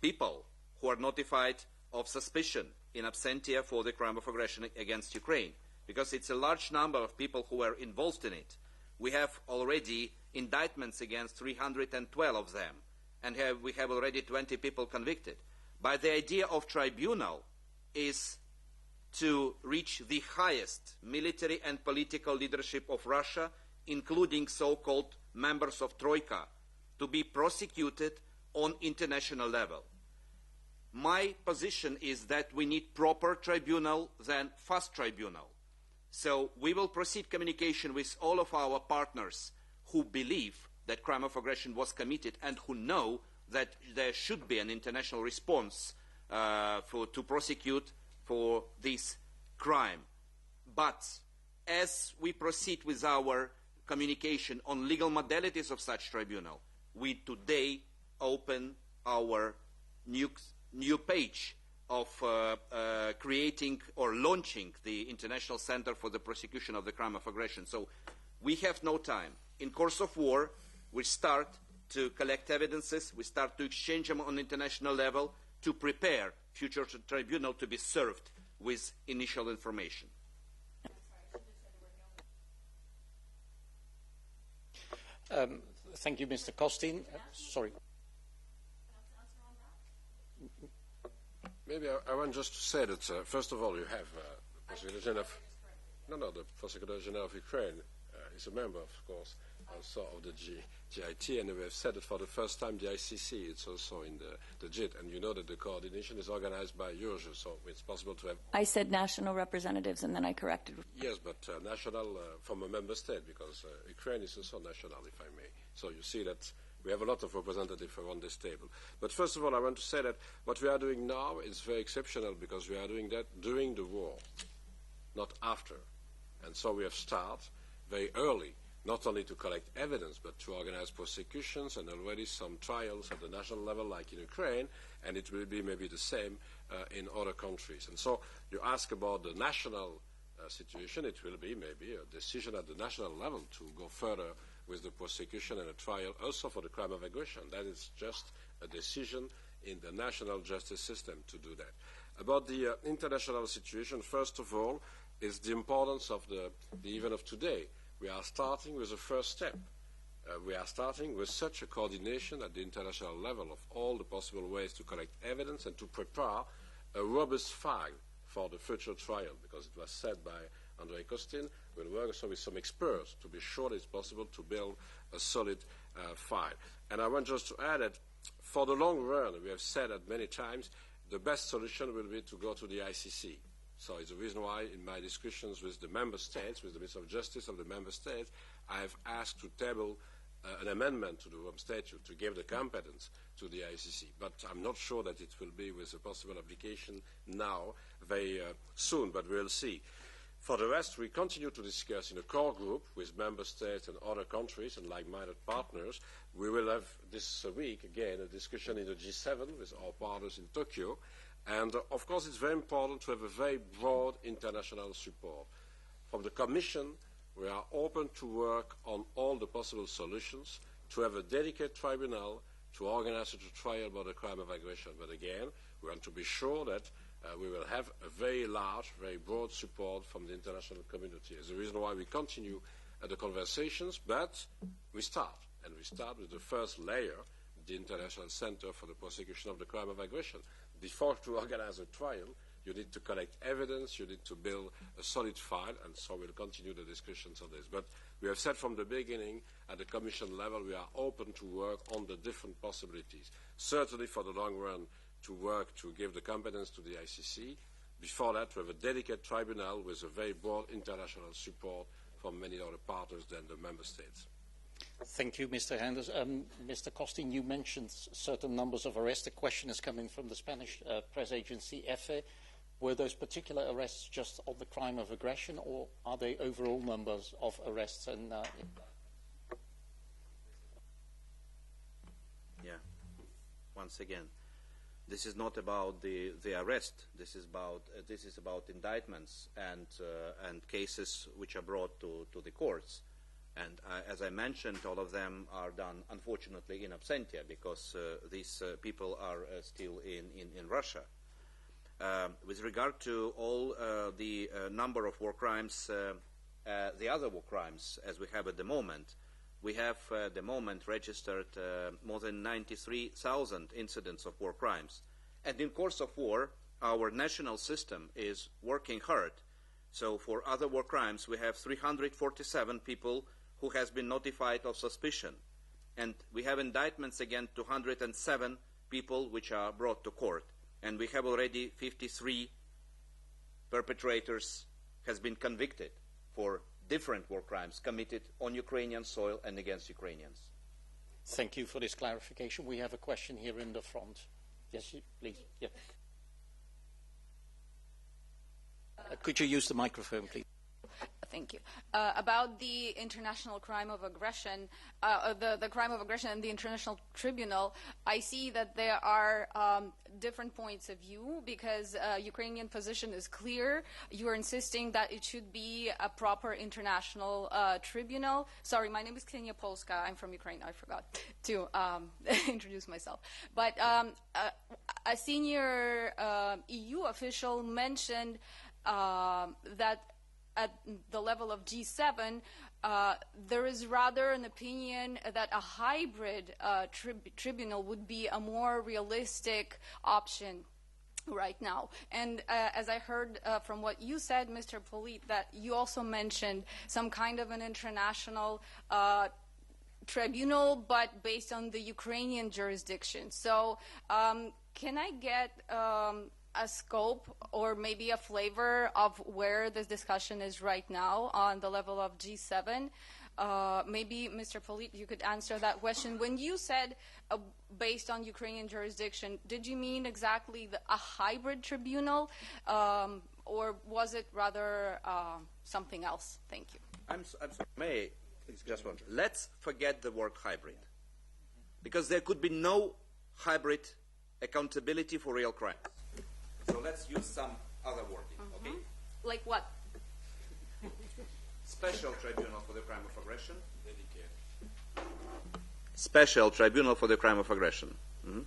people who are notified of suspicion in absentia for the crime of aggression against Ukraine, because it's a large number of people who are involved in it. We have already indictments against 312 of them, and we have already 20 people convicted. But the idea of tribunal is to reach the highest military and political leadership of Russia, including so-called members of Troika, to be prosecuted on international level. My position is that we need proper tribunal than fast tribunal. So we will proceed communication with all of our partners who believe that crime of aggression was committed and who know that there should be an international response to prosecute for this crime. But as we proceed with our communication on legal modalities of such tribunal, we today open our new page of creating or launching the International Center for the Prosecution of the Crime of Aggression. So we have no time. In course of war, we start to collect evidences, we start to exchange them on international level to prepare future tribunal to be served with initial information. Thank you, Mr. Costin. Sorry. Maybe I want just to say that, first of all, you have the Prosecutor General the Prosecutor General of Ukraine is a member, of course, also of the GIT, and we have said that for the first time the ICC, it's also in the JIT, and you know that the coordination is organized by Eurojust, so it's possible to have... I said national representatives, and then I corrected. Yes, but national from a member state, because Ukraine is also national, if I may. So you see that we have a lot of representatives around this table. But first of all, I want to say that what we are doing now is very exceptional, because we are doing that during the war, not after. And so we have started very early, not only to collect evidence, but to organize prosecutions and already some trials at the national level, like in Ukraine, and it will be maybe the same in other countries. And so you ask about the national situation, it will be maybe a decision at the national level to go further with the prosecution and a trial also for the crime of aggression. That is just a decision in the national justice system to do that. About the international situation, first of all, is the importance of the event of today. We are starting with the first step. We are starting with such a coordination at the international level of all the possible ways to collect evidence and to prepare a robust file for the future trial, because it was said by Andrei Kostin, we'll work also with some experts to be sure it's possible to build a solid file. And I want just to add that for the long run, we have said that many times, the best solution will be to go to the ICC. So it's the reason why in my discussions with the member states, with the Minister of Justice of the member states, I have asked to table an amendment to the Rome Statute to give the competence to the ICC. But I'm not sure that it will be with a possible application now very soon, but we'll see. For the rest, we continue to discuss in a core group with member states and other countries and like-minded partners. We will have this week, again, a discussion in the G7 with our partners in Tokyo. And, of course, it's very important to have a very broad international support. From the Commission, we are open to work on all the possible solutions, to have a dedicated tribunal, to organize a trial about the crime of aggression. But again, we want to be sure that we will have a very large, very broad support from the international community. It's the reason why we continue the conversations, but we start. And we start with the first layer, the International Center for the Prosecution of the Crime of Aggression. Before to organize a trial, you need to collect evidence, you need to build a solid file, and so we'll continue the discussions on this. But we have said from the beginning, at the Commission level, we are open to work on the different possibilities. Certainly for the long run, to work to give the competence to the ICC. Before that, we have a dedicated tribunal with a very broad international support from many other partners than the member states. Thank you, Mr. Henders. Mr. Costin, you mentioned certain numbers of arrests. The question is coming from the Spanish press agency, EFE. Were those particular arrests just on the crime of aggression, or are they overall numbers of arrests? And yeah, once again, this is not about the arrest. This is about indictments and cases which are brought to the courts. And as I mentioned, all of them are done, unfortunately, in absentia, because these people are still in Russia. With regard to all the number of war crimes, the other war crimes, as we have at the moment, we have at the moment registered more than 93,000 incidents of war crimes. And in course of war, our national system is working hard. So for other war crimes, we have 347 people who has been notified of suspicion. And we have indictments against 207 people which are brought to court. And we have already 53 perpetrators has been convicted for different war crimes committed on Ukrainian soil and against Ukrainians. thank you for this clarification. We have a question here in the front. Yes, please. Yeah. Could you use the microphone, please? Thank you. About the international crime of aggression, the crime of aggression and the International Tribunal, I see that there are different points of view, because Ukrainian position is clear. You are insisting that it should be a proper international tribunal. Sorry, my name is Ksenia Polska. I'm from Ukraine. I forgot to introduce myself. But a senior EU official mentioned that at the level of G7, there is rather an opinion that a hybrid tribunal would be a more realistic option right now. And as I heard from what you said, Mr. Polit, that you also mentioned some kind of an international tribunal, but based on the Ukrainian jurisdiction. So can I get a scope or maybe a flavor of where this discussion is right now on the level of G7? Maybe, Mr. Polit, you could answer that question. When you said based on Ukrainian jurisdiction, did you mean exactly a hybrid tribunal, or was it rather something else? Thank you. I'm sorry, may just one. Let's forget the word hybrid, because there could be no hybrid accountability for real crimes. So let's use some other wording, okay? Like what? Special Tribunal for the Crime of Aggression. Special Tribunal for the Crime of Aggression. Mm-hmm.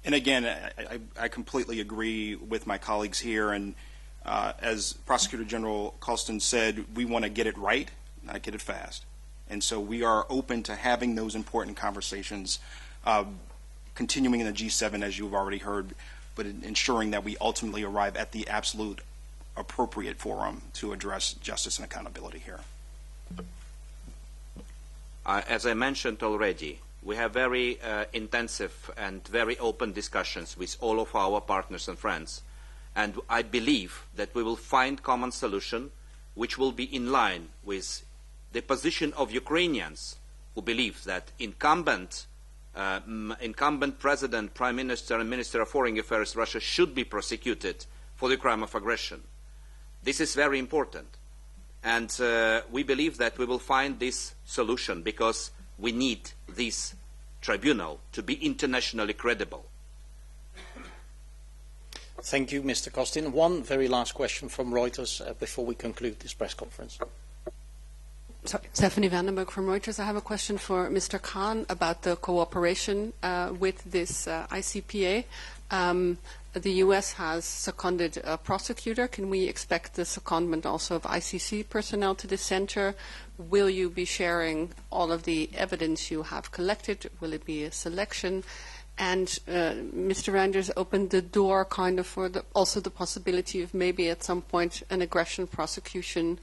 And again, I completely agree with my colleagues here. And as Prosecutor General Colston said, we want to get it right, not get it fast. And so we are open to having those important conversations, continuing in the G7, as you've already heard, but ensuring that we ultimately arrive at the absolute appropriate forum to address justice and accountability here. As I mentioned already, we have very intensive and very open discussions with all of our partners and friends. And I believe that we will find common solution which will be in line with the position of Ukrainians who believe that incumbent President, Prime Minister and Minister of Foreign Affairs Russia should be prosecuted for the crime of aggression. This is very important. And we believe that we will find this solution because we need this tribunal to be internationally credible. Thank you, Mr. Kostin. One very last question from Reuters before we conclude this press conference. Sorry, Stephanie Vandenberg from Reuters. I have a question for Mr. Khan about the cooperation with this ICPA. The U.S. has seconded a prosecutor. Can we expect the secondment also of ICC personnel to the center? Will you be sharing all of the evidence you have collected? Will it be a selection? And Mr. Reinders opened the door kind of for also the possibility of maybe at some point an aggression prosecution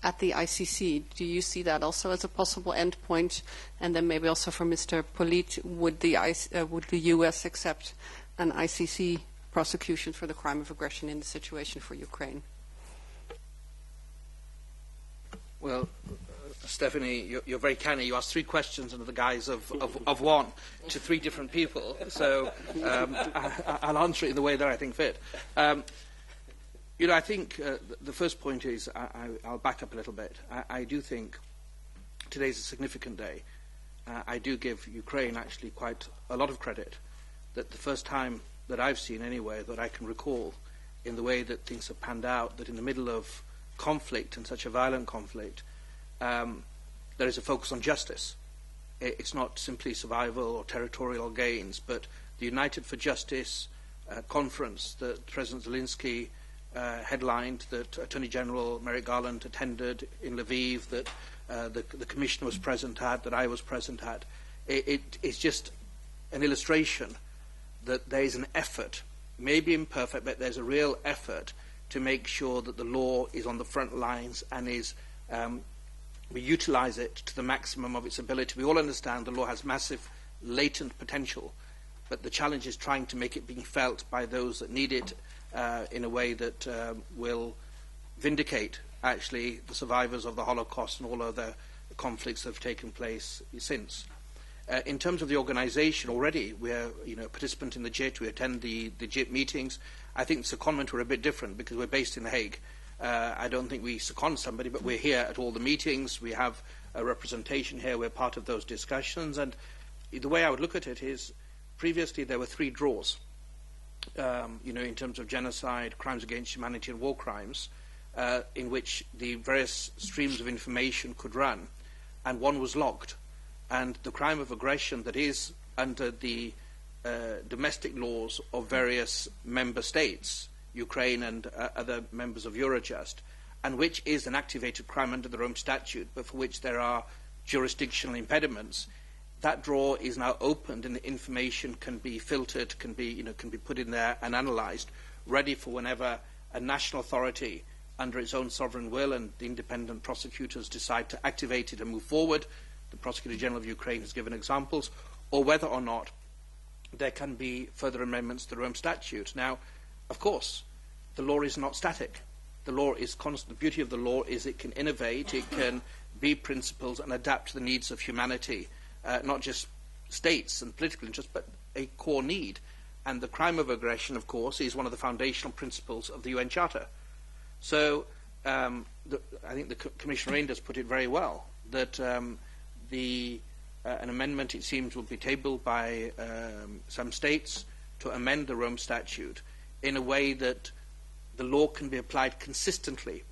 at the ICC. Do you see that also as a possible endpoint? And then maybe also for Mr. Polite, would the U.S. accept an ICC prosecution for the crime of aggression in the situation for Ukraine? Well, Stephanie, you're very canny. You asked three questions under the guise of one to three different people. So I'll answer it in the way that I think fit. You know, I think the first point is, I'll back up a little bit. I do think today's a significant day. I do give Ukraine actually quite a lot of credit that the first time that I've seen anyway that I can recall in the way that things have panned out, that in the middle of conflict and such a violent conflict, there is a focus on justice. It's not simply survival or territorial gains, but the United for Justice conference that President Zelensky headlined, that Attorney General Merrick Garland attended in Lviv, that the Commissioner was present at, that I was present at. It's just an illustration that there is an effort, maybe imperfect, but there's a real effort to make sure that the law is on the front lines and is we utilize it to the maximum of its ability. We all understand the law has massive latent potential, but the challenge is trying to make it being felt by those that need it in a way that will vindicate actually the survivors of the Holocaust and all other conflicts that have taken place since. In terms of the organisation, already we're a participant in the JIT, we attend the JIT meetings. I think the secondment were a bit different because we're based in The Hague. I don't think we second somebody, but we're here at all the meetings. We have a representation here. We're part of those discussions. And the way I would look at it is, previously there were three draws, in terms of genocide, crimes against humanity and war crimes, in which the various streams of information could run, and one was logged. And the crime of aggression that is under the domestic laws of various member states, Ukraine and other members of Eurojust, and which is an activated crime under the Rome Statute, but for which there are jurisdictional impediments, that drawer is now opened and the information can be filtered, can be put in there and analysed, ready for whenever a national authority under its own sovereign will and the independent prosecutors decide to activate it and move forward. The Prosecutor General of Ukraine has given examples, or whether or not there can be further amendments to the Rome Statute. Now, of course, the law is not static. The law is constant. The beauty of the law is it can innovate, it can be principles and adapt to the needs of humanity, not just states and political interests, but a core need. And the crime of aggression, of course, is one of the foundational principles of the UN Charter. So I think the Commissioner Reinders put it very well, that the an amendment, it seems, will be tabled by some states to amend the Rome Statute in a way that the law can be applied consistently,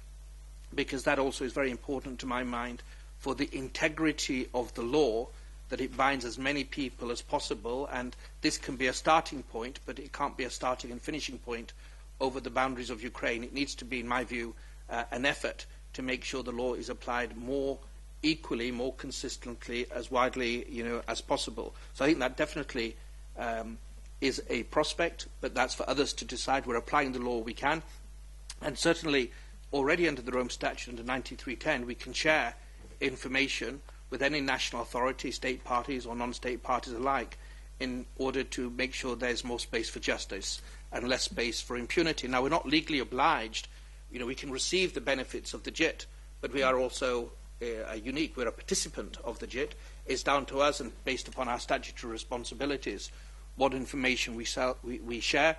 because that also is very important to my mind for the integrity of the law, that it binds as many people as possible, and this can be a starting point, but it can't be a starting and finishing point over the boundaries of Ukraine. It needs to be, in my view, an effort to make sure the law is applied more equally, more consistently, as widely, as possible. So I think that definitely is a prospect, but that's for others to decide. We're applying the law we can, and certainly already under the Rome Statute, under 9310, we can share information with any national authority, state parties or non-state parties alike, in order to make sure there's more space for justice and less space for impunity. Now, we're not legally obliged. We can receive the benefits of the JIT, but we are also unique. We're a participant of the JIT. It's down to us, and based upon our statutory responsibilities, what information we share.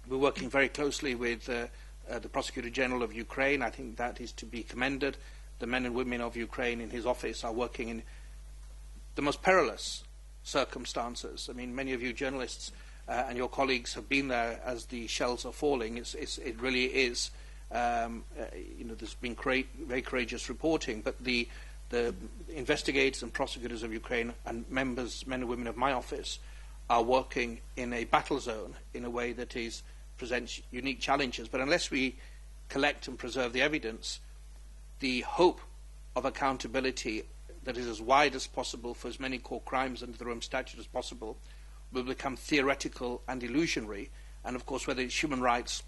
We're working very closely with the Prosecutor General of Ukraine. I think that is to be commended. The men and women of Ukraine in his office are working in the most perilous circumstances. I mean, many of you journalists and your colleagues have been there as the shells are falling. It really is. There's been very courageous reporting, but the investigators and prosecutors of Ukraine and men and women of my office are working in a battle zone in a way that presents unique challenges. But unless we collect and preserve the evidence, the hope of accountability that is as wide as possible for as many core crimes under the Rome Statute as possible will become theoretical and illusionary. And of course, whether it's human rights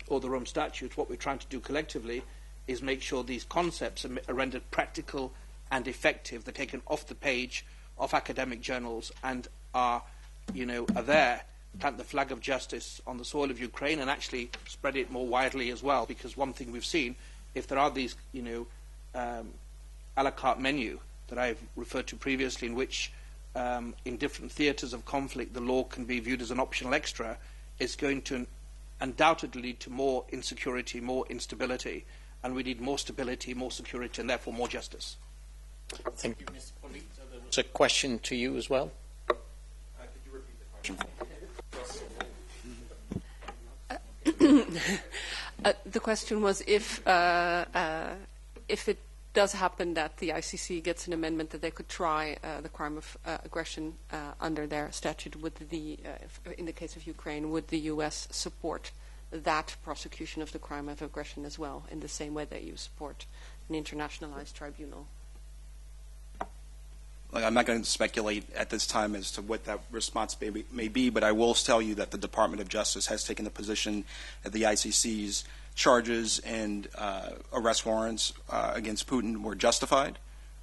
or the Rome Statute, what we're trying to do collectively is make sure these concepts are rendered practical and effective. They're taken off the page of academic journals and are there, plant the flag of justice on the soil of Ukraine and actually spread it more widely as well. Because one thing we've seen, if there are these, a la carte menu that I've referred to previously, in which in different theatres of conflict the law can be viewed as an optional extra, it's going to undoubtedly lead to more insecurity, more instability, and we need more stability, more security, and therefore more justice. Thank you, Mr. Polito. There was a question to you as well. Could you repeat the question? The question was if it does happen that the ICC gets an amendment that they could try the crime of aggression under their statute, in the case of Ukraine, would the U.S. support that prosecution of the crime of aggression as well, in the same way that you support an internationalized tribunal? I'm not going to speculate at this time as to what that response may be, but I will tell you that the Department of Justice has taken the position that the ICC's charges and arrest warrants against Putin were justified.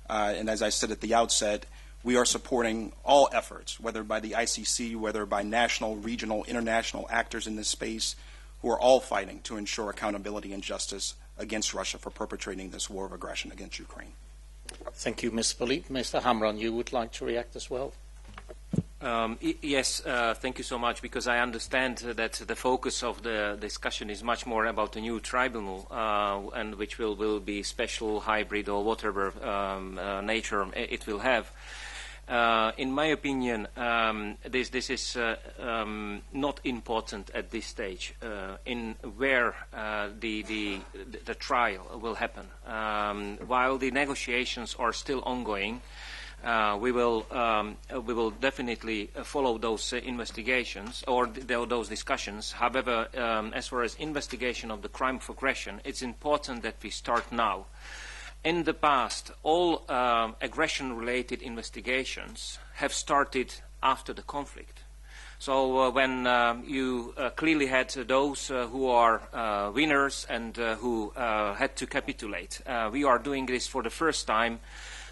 And as I said at the outset, we are supporting all efforts, whether by the ICC, whether by national, regional, international actors in this space, who are all fighting to ensure accountability and justice against Russia for perpetrating this war of aggression against Ukraine. Thank you, Mr. Polito. Mr. Hamran, you would like to react as well? Yes, thank you so much, because I understand that the focus of the discussion is much more about the new tribunal, and which will be special, hybrid, or whatever nature it will have. In my opinion, this is not important at this stage in where the trial will happen. While the negotiations are still ongoing, we will definitely follow those investigations or those discussions. However, as far as investigation of the crime of aggression, it's important that we start now. In the past, all aggression-related investigations have started after the conflict. So when you clearly had those who are winners and who had to capitulate, we are doing this for the first time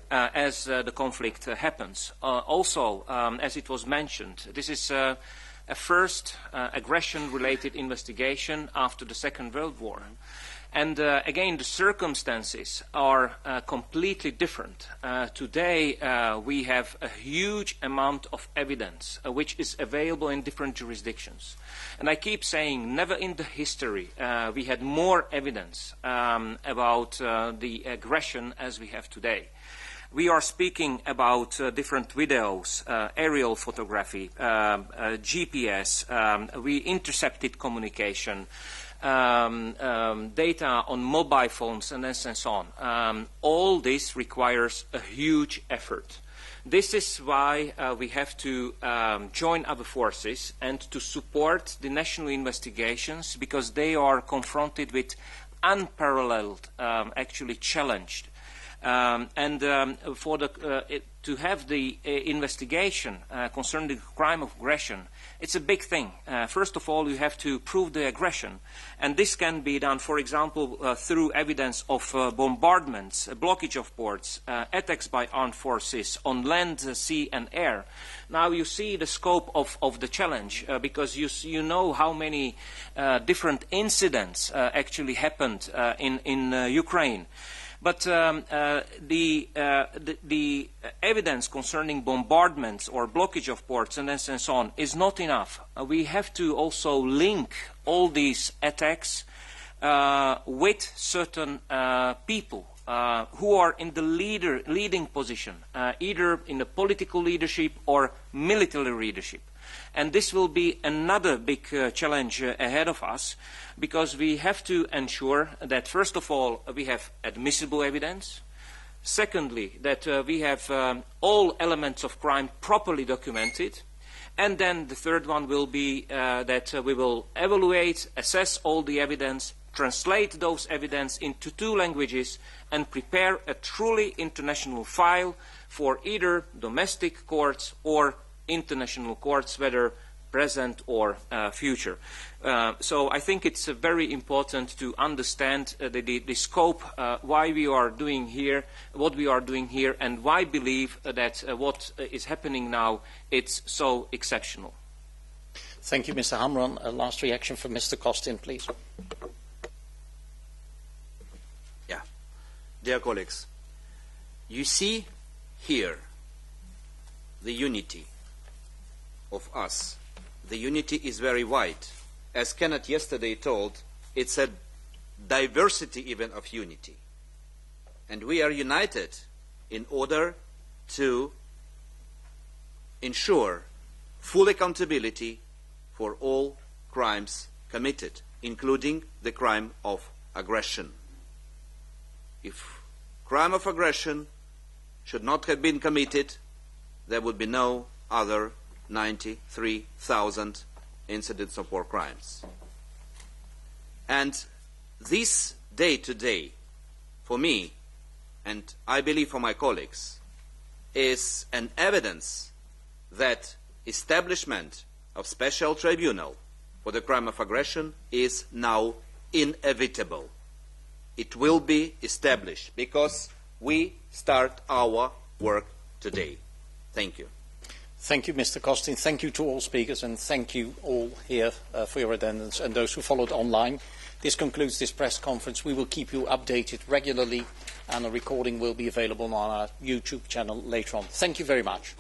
as the conflict happens. Also, as it was mentioned, this is a first aggression-related investigation after the Second World War. And again, the circumstances are completely different. Today, we have a huge amount of evidence which is available in different jurisdictions. And I keep saying, never in the history we had more evidence about the aggression as we have today. We are speaking about different videos, aerial photography, GPS, we intercepted communication, data on mobile phones, and so on. All this requires a huge effort. This is why we have to join our forces and to support the national investigations, because they are confronted with unparalleled, actually challenged. To have the investigation concerning the crime of aggression, it's a big thing. First of all, you have to prove the aggression. And this can be done, for example, through evidence of bombardments, blockage of ports, attacks by armed forces on land, sea, and air. Now you see the scope of the challenge, because you know how many different incidents actually happened in Ukraine. But the evidence concerning bombardments or blockage of ports and so on is not enough. We have to also link all these attacks with certain people who are in the leading position, either in the political leadership or military leadership. And this will be another big challenge ahead of us, because we have to ensure that, first of all, we have admissible evidence. Secondly, that we have all elements of crime properly documented. And then the third one will be that we will evaluate, assess all the evidence, translate those evidence into 2 languages, and prepare a truly international file for either domestic courts or international courts, whether present or future. So I think it's very important to understand the scope, why we are doing here, what we are doing here, and why I believe that what is happening now, it's so exceptional. Thank you, Mr. Hamran. A last reaction from Mr. Kostin, please. Yeah. Dear colleagues, you see here the unity of us. The unity is very wide. As Kenneth yesterday told, it's a diversity even of unity. And we are united in order to ensure full accountability for all crimes committed, including the crime of aggression. If crime of aggression should not have been committed, there would be no other 93,000 incidents of war crimes. And this day to day, for me, and I believe for my colleagues, is an evidence that establishment of special tribunal for the crime of aggression is now inevitable. It will be established because we start our work today. Thank you. Thank you, Mr. Kostin. Thank you to all speakers, and thank you all here for your attendance and those who followed online. This concludes this press conference. We will keep you updated regularly, and a recording will be available on our YouTube channel later on. Thank you very much.